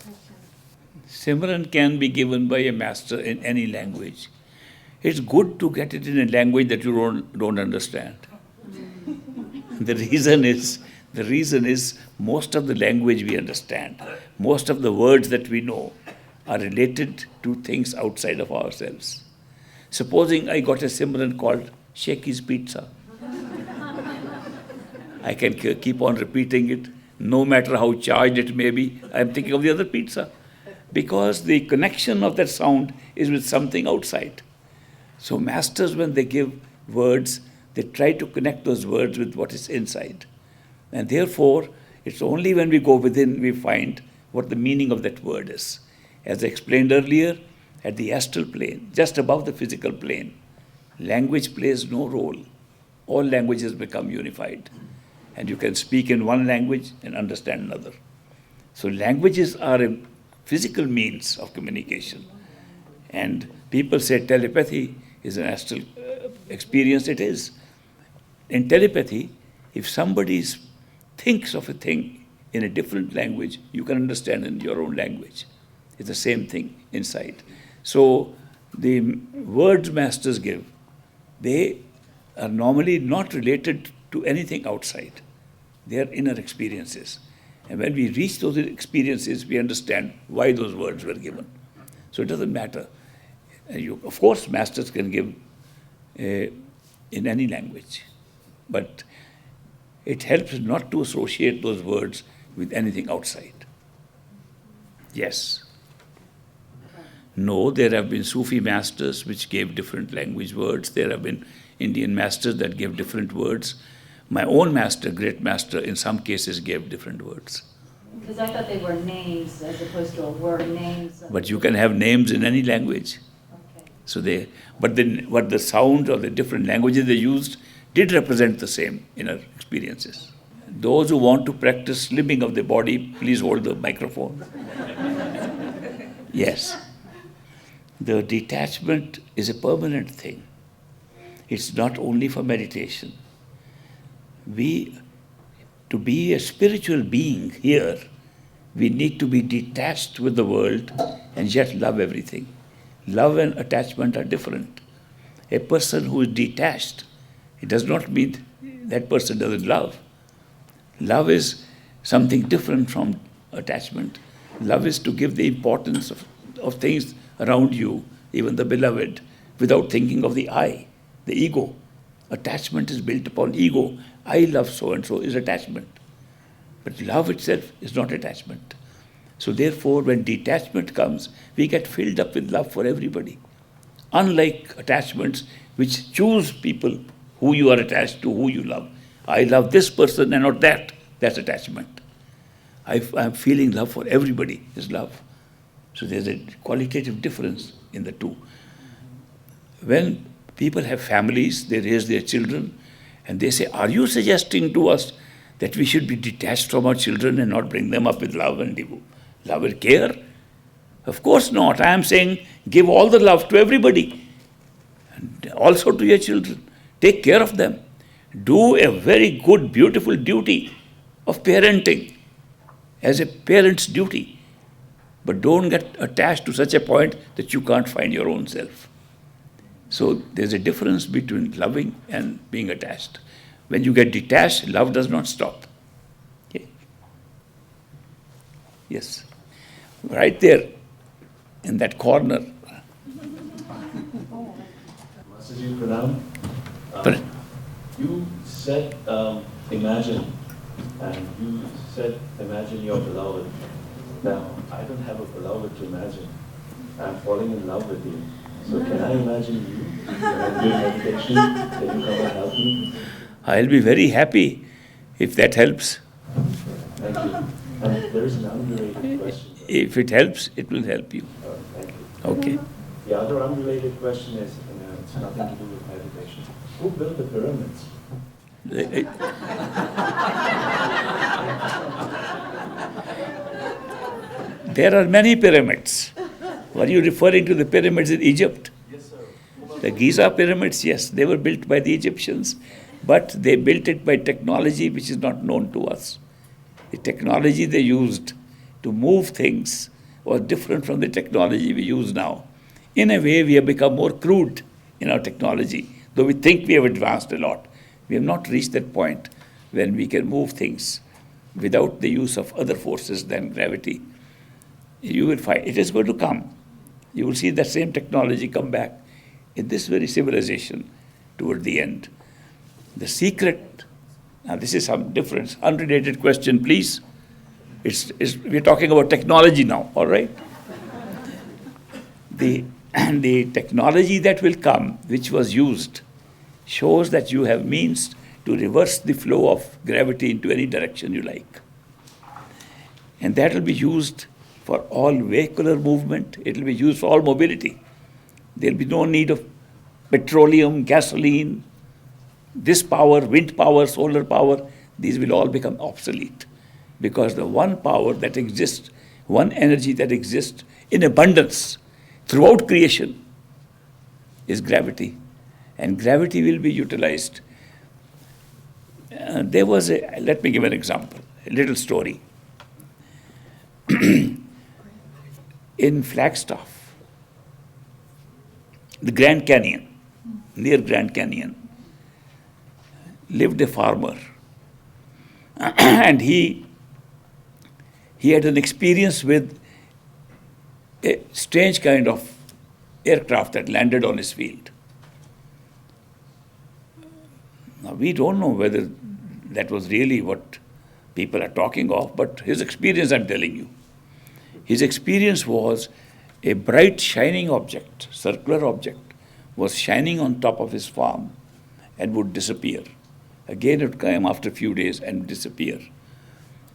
Simran can be given by a master in any language. It's good to get it in a language that you don't understand. The reason is most of the language we understand, most of the words that we know are related to things outside of ourselves. Supposing I got a Simran called Shakey's Pizza. I can keep on repeating it, no matter how charged it may be. I'm thinking of the other pizza. Because the connection of that sound is with something outside. So masters, when they give words, they try to connect those words with what is inside. And therefore, it's only when we go within we find what the meaning of that word is. As I explained earlier, at the astral plane, just above the physical plane, language plays no role. All languages become unified. And you can speak in one language and understand another. So languages are a physical means of communication. And people say telepathy is an astral experience. It is. In telepathy, if somebody thinks of a thing in a different language, you can understand in your own language. It's the same thing inside. So the words masters give, they are normally not related to anything outside. They are inner experiences. And when we reach those experiences, we understand why those words were given. So it doesn't matter. Of course, masters can give in any language. But it helps not to associate those words with anything outside. Yes. No, there have been Sufi masters which gave different language words. There have been Indian masters that gave different words. My own master, great master, in some cases gave different words. Because I thought they were names as opposed to a word, names. But you can have names in any language. Okay. So but what the sound or the different languages they used did represent the same inner experiences. Those who want to practice slimming of the body, please hold the microphone. Yes. The detachment is a permanent thing. It's not only for meditation. To be a spiritual being here, We need to be detached with the world and yet love everything. Love and attachment are different. A person who is detached, it does not mean that person doesn't love. Love is something different from attachment. Love is to give the importance of things around you, even the beloved, without thinking of the I, the ego. Attachment is built upon ego. I love so-and-so is attachment. But love itself is not attachment. So therefore, when detachment comes, we get filled up with love for everybody. Unlike attachments which choose people who you are attached to, who you love. I love this person and not that. That's attachment. I'm feeling love for everybody is love. So there's a qualitative difference in the two. When people have families, they raise their children, and they say, are you suggesting to us that we should be detached from our children and not bring them up with love and care? Of course not. I am saying give all the love to everybody, and also to your children. Take care of them. Do a very good, beautiful duty of parenting as a parent's duty. But don't get attached to such a point that you can't find your own self. So there's a difference between loving and being attached. When you get detached, love does not stop. Okay. Yes. Right there, in that corner. Masterji, Pranam. Pranam. You said imagine, and you said imagine your beloved. Now, I don't have a beloved to imagine. I'm falling in love with you. So can I imagine you when I'm doing meditation? Can you come and help me? I'll be very happy if that helps. Thank you. And there is an unrelated question. If it helps, it will help you. Thank you. Okay. The other unrelated question is, it's nothing to do with meditation. Who built the pyramids? There are many pyramids. Were you referring to the pyramids in Egypt? Yes, sir. The Giza pyramids, yes, they were built by the Egyptians, but they built it by technology which is not known to us. The technology they used to move things was different from the technology we use now. In a way, we have become more crude in our technology, though we think we have advanced a lot. We have not reached that point when we can move things without the use of other forces than gravity. You will find it is going to come. You will see that same technology come back in this very civilization toward the end. The secret, now this is some difference, unrelated question, please. We're talking about technology now, all right? The technology that will come, which was used, shows that you have means to reverse the flow of gravity into any direction you like. And that will be used for all vehicular movement. It will be used for all mobility. There will be no need of petroleum, gasoline, this power, wind power, solar power. These will all become obsolete because the one power that exists, one energy that exists in abundance throughout creation is gravity. And gravity will be utilized. Let me give an example, a little story. In Flagstaff, the Grand Canyon, near Grand Canyon, lived a farmer. And he had an experience with a strange kind of aircraft that landed on his field. Now, we don't know whether that was really what people are talking of, but his experience I'm telling you. His experience was a bright shining object, circular object, was shining on top of his farm and would disappear. Again it would come after a few days and disappear.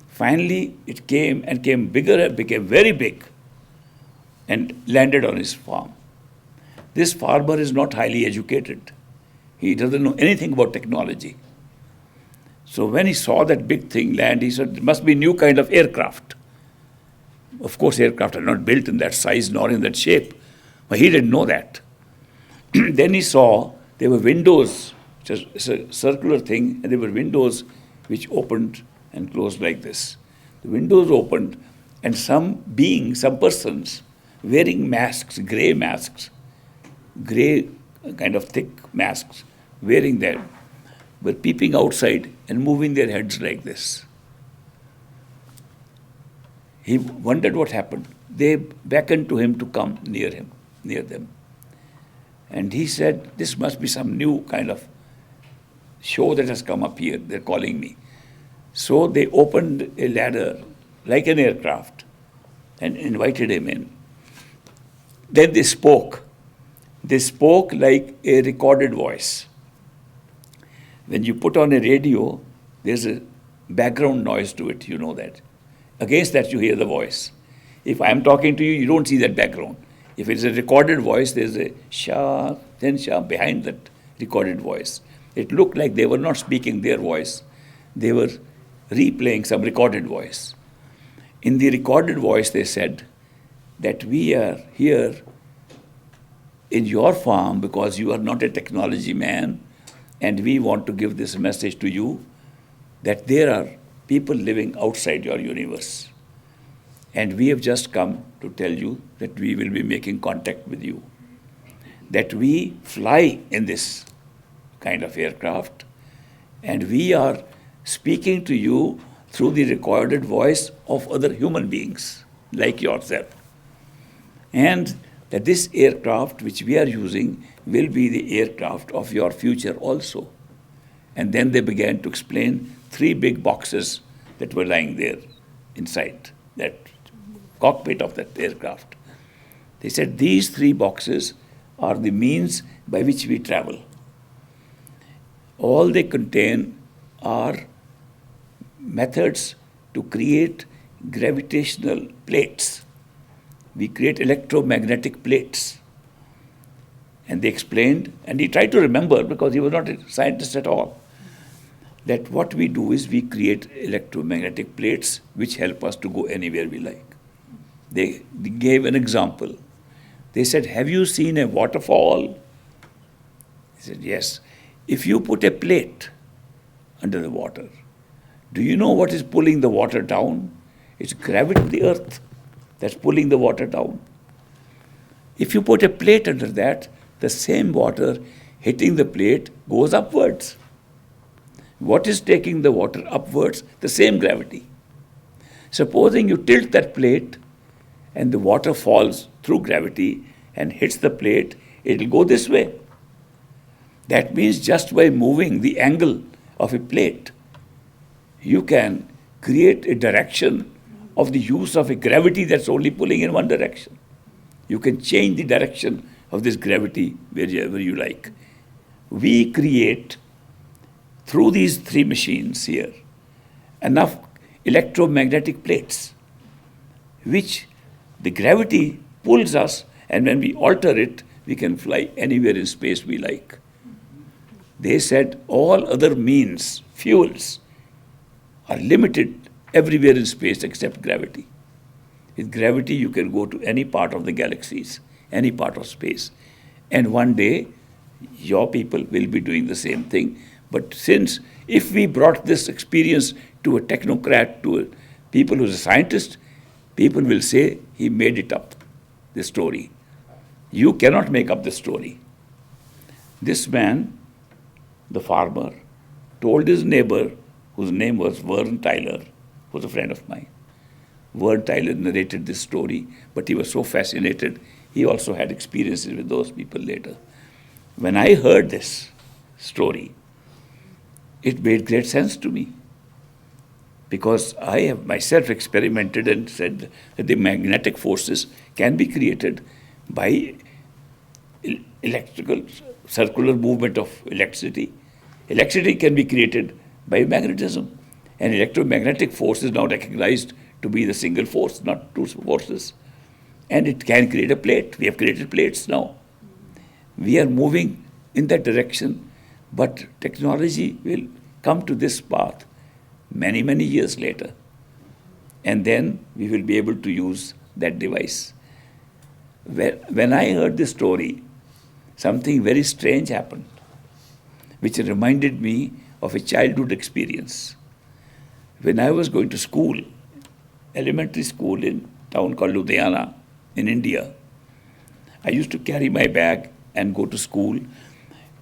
Finally it came bigger and became very big and landed on his farm. This farmer is not highly educated. He doesn't know anything about technology. So when he saw that big thing land, he said, it must be a new kind of aircraft. Of course, aircraft are not built in that size nor in that shape. But he didn't know that. Then he saw there were windows, it's a circular thing, and there were windows which opened and closed like this. The windows opened, And some beings, some persons, wearing masks, grey kind of thick masks, wearing them, were peeping outside and moving their heads like this. He wondered what happened. They beckoned to him to come near them. And he said, this must be some new kind of show that has come up here. They're calling me. So they opened a ladder like an aircraft and invited him in. Then they spoke. They spoke like a recorded voice. When you put on a radio, there's a background noise to it, you know that. Against that, you hear the voice. If I'm talking to you, you don't see that background. If it's a recorded voice, there's a sha, then sha behind that recorded voice. It looked like they were not speaking their voice. They were replaying some recorded voice. In the recorded voice, they said that we are here in your farm because you are not a technology man, and we want to give this message to you that there are people living outside your universe. And we have just come to tell you that we will be making contact with you, that we fly in this kind of aircraft, and we are speaking to you through the recorded voice of other human beings like yourself. And that this aircraft which we are using will be the aircraft of your future also. And then they began to explain 3 big boxes that were lying there inside that cockpit of that aircraft. They said these 3 boxes are the means by which we travel. All they contain are methods to create gravitational plates. We create electromagnetic plates. And they explained, and he tried to remember because he was not a scientist at all, that what we do is we create electromagnetic plates which help us to go anywhere we like. They gave an example. They said, have you seen a waterfall? He said, yes. If you put a plate under the water, do you know what is pulling the water down? It's gravity of the earth that's pulling the water down. If you put a plate under that, the same water hitting the plate goes upwards. What is taking the water upwards? The same gravity. Supposing you tilt that plate and the water falls through gravity and hits the plate, it will go this way. That means just by moving the angle of a plate, you can create a direction of the use of a gravity that's only pulling in one direction. You can change the direction of this gravity wherever you like. We create, through these 3 machines here, enough electromagnetic plates, which the gravity pulls us, and when we alter it, we can fly anywhere in space we like. They said all other means, fuels, are limited everywhere in space except gravity. With gravity, you can go to any part of the galaxies, any part of space. And one day, your people will be doing the same thing. But since, if we brought this experience to a technocrat, to a people who's a scientist, people will say, he made it up, the story. You cannot make up the story. This man, the farmer, told his neighbor, whose name was Vern Tyler, who was a friend of mine. Vern Tyler narrated this story, but he was so fascinated, he also had experiences with those people later. When I heard this story, it made great sense to me, because I have myself experimented and said that the magnetic forces can be created by electrical circular movement of electricity. Electricity can be created by magnetism, and electromagnetic force is now recognized to be the single force, not 2 forces. And it can create a plate. We have created plates now. We are moving in that direction, but technology will come to this path many, many years later. And then we will be able to use that device. When I heard this story, something very strange happened, which reminded me of a childhood experience. When I was going to school elementary school in a town called Ludhiana in India. I used to carry my bag and go to school.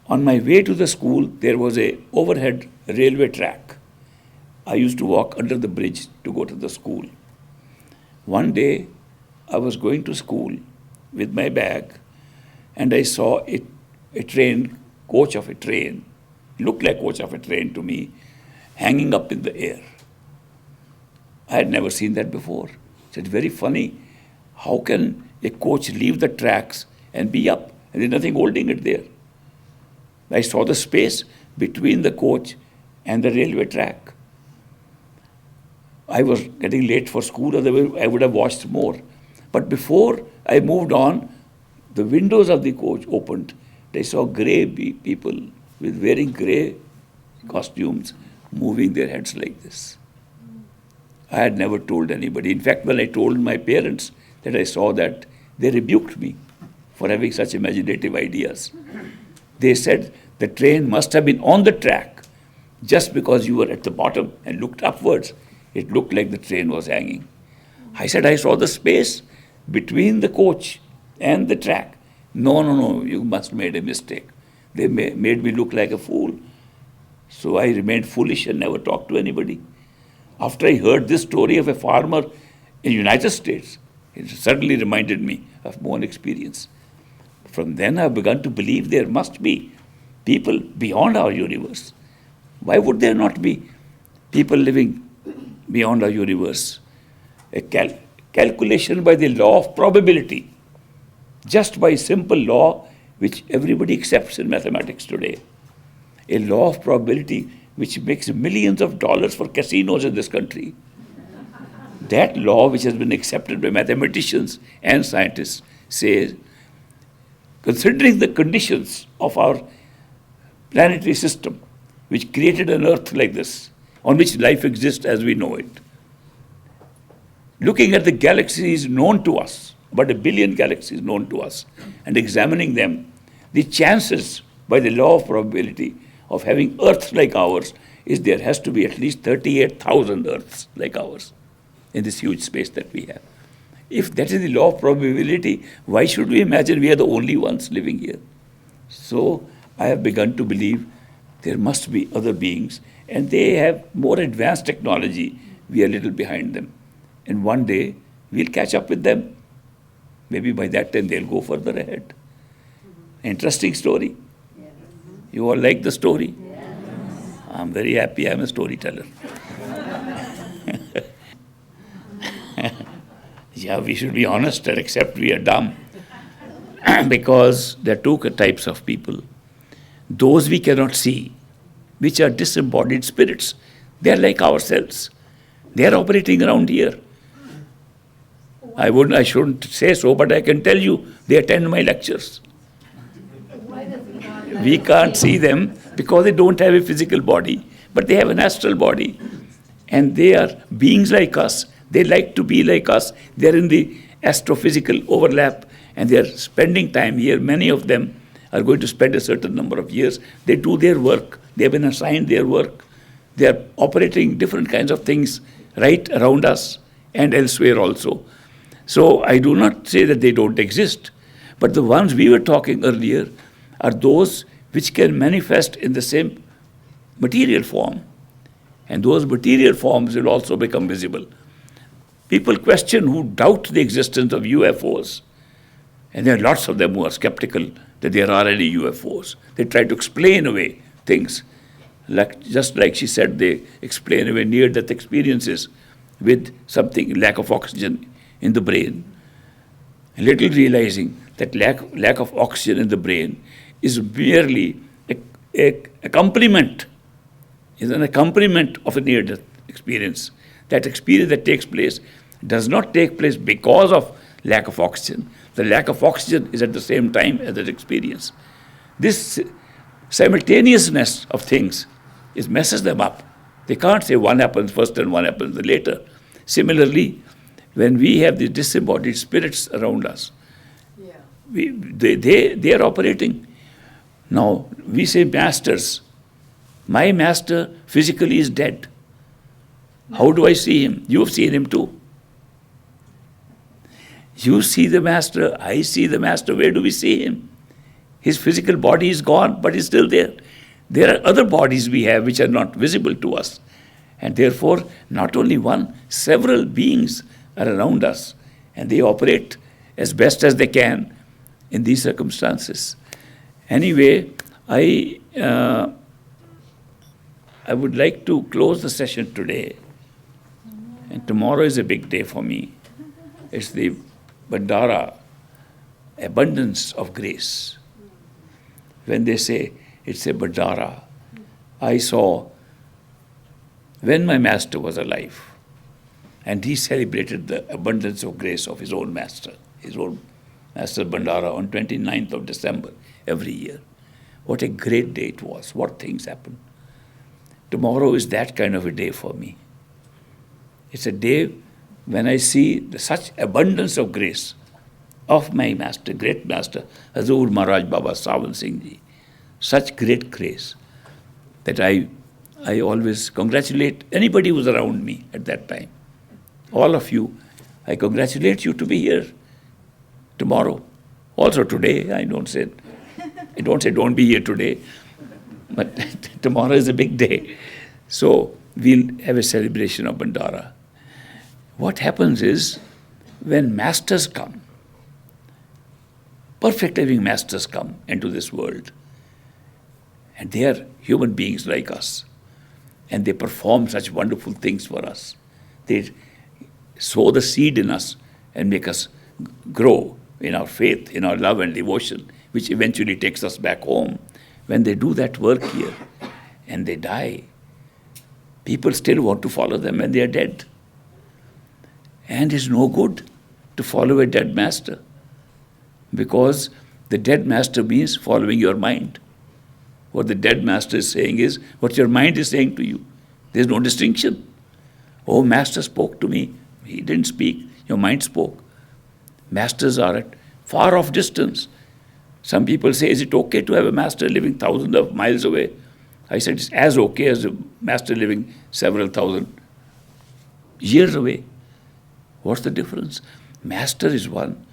On my way to the school, there was a overhead railway track. I used to walk under the bridge to go to the school. One day, I was going to school with my bag, and I saw a train, coach of a train, looked like coach of a train to me, hanging up in the air. I had never seen that before. It's very funny. How can a coach leave the tracks and be up, and there's nothing holding it there? I saw the space between the coach and the railway track. I was getting late for school, otherwise I would have watched more. But before I moved on, the windows of the coach opened. I saw grey people with wearing grey costumes moving their heads like this. I had never told anybody. In fact, when I told my parents that I saw that, they rebuked me for having such imaginative ideas. They said the train must have been on the track. Just because you were at the bottom and looked upwards, it looked like the train was hanging. I said, I saw the space between the coach and the track. No, you must have made a mistake. They made me look like a fool. So I remained foolish and never talked to anybody. After I heard this story of a farmer in the United States, it suddenly reminded me of my own experience. From then I've begun to believe there must be people beyond our universe. Why would there not be people living beyond our universe? A calculation by the law of probability, just by simple law which everybody accepts in mathematics today. A law of probability which makes millions of dollars for casinos in this country. That law, which has been accepted by mathematicians and scientists, says, considering the conditions of our planetary system, which created an Earth like this, on which life exists as we know it, looking at the galaxies known to us, about 1 billion galaxies known to us, and examining them, the chances by the law of probability of having Earths like ours is there has to be at least 38,000 Earths like ours in this huge space that we have. If that is the law of probability, why should we imagine we are the only ones living here? So I have begun to believe there must be other beings, and they have more advanced technology. We are a little behind them. And one day, we'll catch up with them. Maybe by that time, they'll go further ahead. Interesting story. You all like the story? I'm very happy I'm a storyteller. Yeah, we should be honest and accept we are dumb. Because there are two types of people. Those we cannot see, which are disembodied spirits. They are like ourselves. They are operating around here. I shouldn't say so, but I can tell you, they attend my lectures. We can't see them because they don't have a physical body, but they have an astral body. And they are beings like us. They like to be like us. They are in the astrophysical overlap, and they are spending time here. Many of them are going to spend a certain number of years. They do their work. They have been assigned their work. They are operating different kinds of things right around us and elsewhere also. So I do not say that they don't exist, but the ones we were talking earlier are those which can manifest in the same material form. And those material forms will also become visible. People question who doubt the existence of UFOs. And there are lots of them who are skeptical that there are any UFOs. They try to explain away things. Just like she said, they explain away near-death experiences with something, lack of oxygen in the brain. Little realizing that lack of oxygen in the brain is merely a accompaniment, is an accompaniment of a near-death experience. That experience that takes place does not take place because of lack of oxygen. The lack of oxygen is at the same time as that experience. This simultaneousness of things messes them up. They can't say one happens first and one happens later. Similarly, when we have the disembodied spirits around us, they are operating. Now, we say masters. My master physically is dead. How do I see him? You have seen him too. You see the master, I see the master. Where do we see him? His physical body is gone, but he's still there. There are other bodies we have which are not visible to us. And therefore, not only one, several beings are around us. And they operate as best as they can in these circumstances. Anyway, I would like to close the session today. And tomorrow is a big day for me. It's the Bandara, abundance of grace. When they say it's a Bandara, I saw when my master was alive, and he celebrated the abundance of grace of his own master Bandara on 29th of December every year. What a great day it was. What things happen. Tomorrow is that kind of a day for me. It's a day when I see such abundance of grace of my master, great master, Hazur Maharaj Baba Sawan Singh Ji. Such great grace that I always congratulate anybody who's around me at that time. All of you, I congratulate you to be here tomorrow. Also today, I don't say don't be here today, but tomorrow is a big day. So we'll have a celebration of Bandara. What happens is, when masters come, perfect living masters come into this world, and they are human beings like us, and they perform such wonderful things for us. They sow the seed in us and make us grow in our faith, in our love and devotion, which eventually takes us back home. When they do that work here and they die, people still want to follow them when they are dead. And it's no good to follow a dead master, because the dead master means following your mind. What the dead master is saying is what your mind is saying to you. There's no distinction. Oh, master spoke to me. He didn't speak. Your mind spoke. Masters are at far off distance. Some people say, is it okay to have a master living thousands of miles away? I said, it's as okay as a master living several thousand years away. What's the difference? Master is one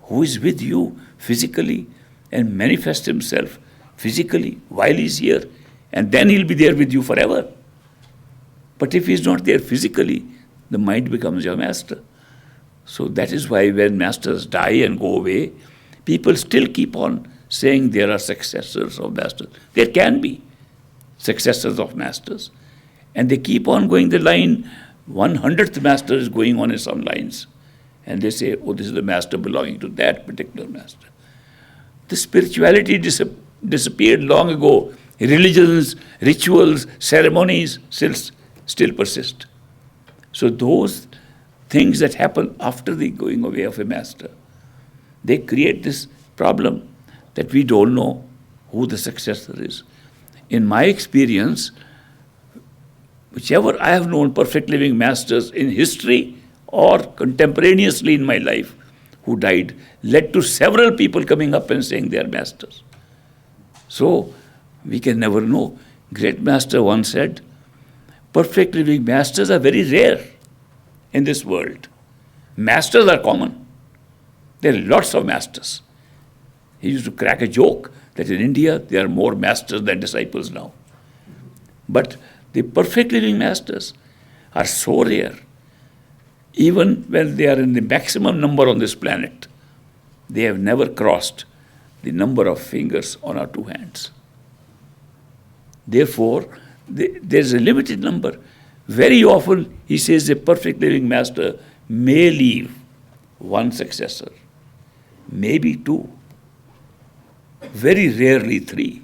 who is with you physically and manifests himself physically while he's here, and then he'll be there with you forever. But if he's not there physically, the mind becomes your master. So that is why when masters die and go away, people still keep on saying there are successors of masters. There can be successors of masters. And they keep on going the line. 100th master is going on in some lines. And they say, oh, this is the master belonging to that particular master. The spirituality disappeared long ago. Religions, rituals, ceremonies still persist. So those things that happen after the going away of a master, they create this problem that we don't know who the successor is. In my experience, whichever I have known perfect living masters in history or contemporaneously in my life who died, led to several people coming up and saying they are masters. So we can never know. Great master once said, perfect living masters are very rare in this world. Masters are common. There are lots of masters. He used to crack a joke that in India there are more masters than disciples now. But the perfect living masters are so rare. Even when they are in the maximum number on this planet, they have never crossed the number of fingers on our two hands. Therefore, there's a limited number. Very often, he says a perfect living master may leave one successor, maybe two, very rarely three.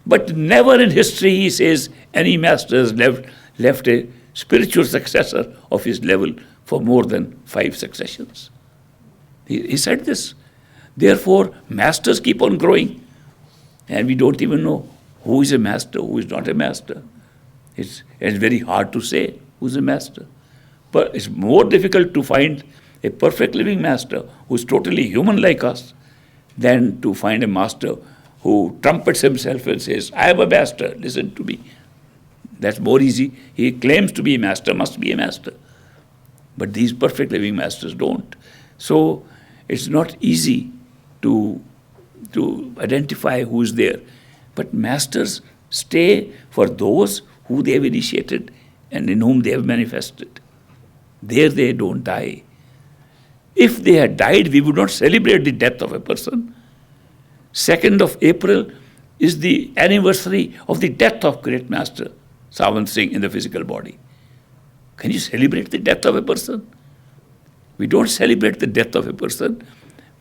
But never in history, he says, any master has left a spiritual successor of his level for more than 5 successions. He said this. Therefore, masters keep on growing, and we don't even know who is a master, who is not a master. It's very hard to say who's a master. But it's more difficult to find a perfect living master who's totally human like us than to find a master who trumpets himself and says, I am a master, listen to me. That's more easy. He claims to be a master, must be a master. But these perfect living masters don't. So it's not easy to identify who is there. But masters stay for those who they have initiated and in whom they have manifested. There they don't die. If they had died, we would not celebrate the death of a person. 2nd of April is the anniversary of the death of great master Savant Singh in the physical body. Can you celebrate the death of a person? We don't celebrate the death of a person.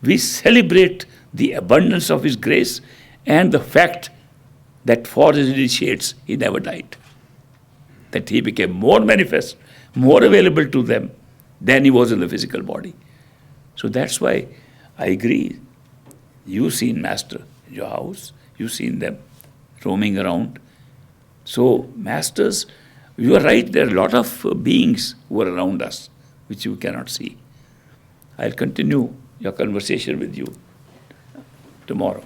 We celebrate the abundance of his grace and the fact that for his initiates he never died. That he became more manifest, more available to them than he was in the physical body. So that's why I agree. You've seen Master in your house. You've seen them roaming around. So masters, you are right, there are a lot of beings who are around us, which you cannot see. I'll continue your conversation with you tomorrow.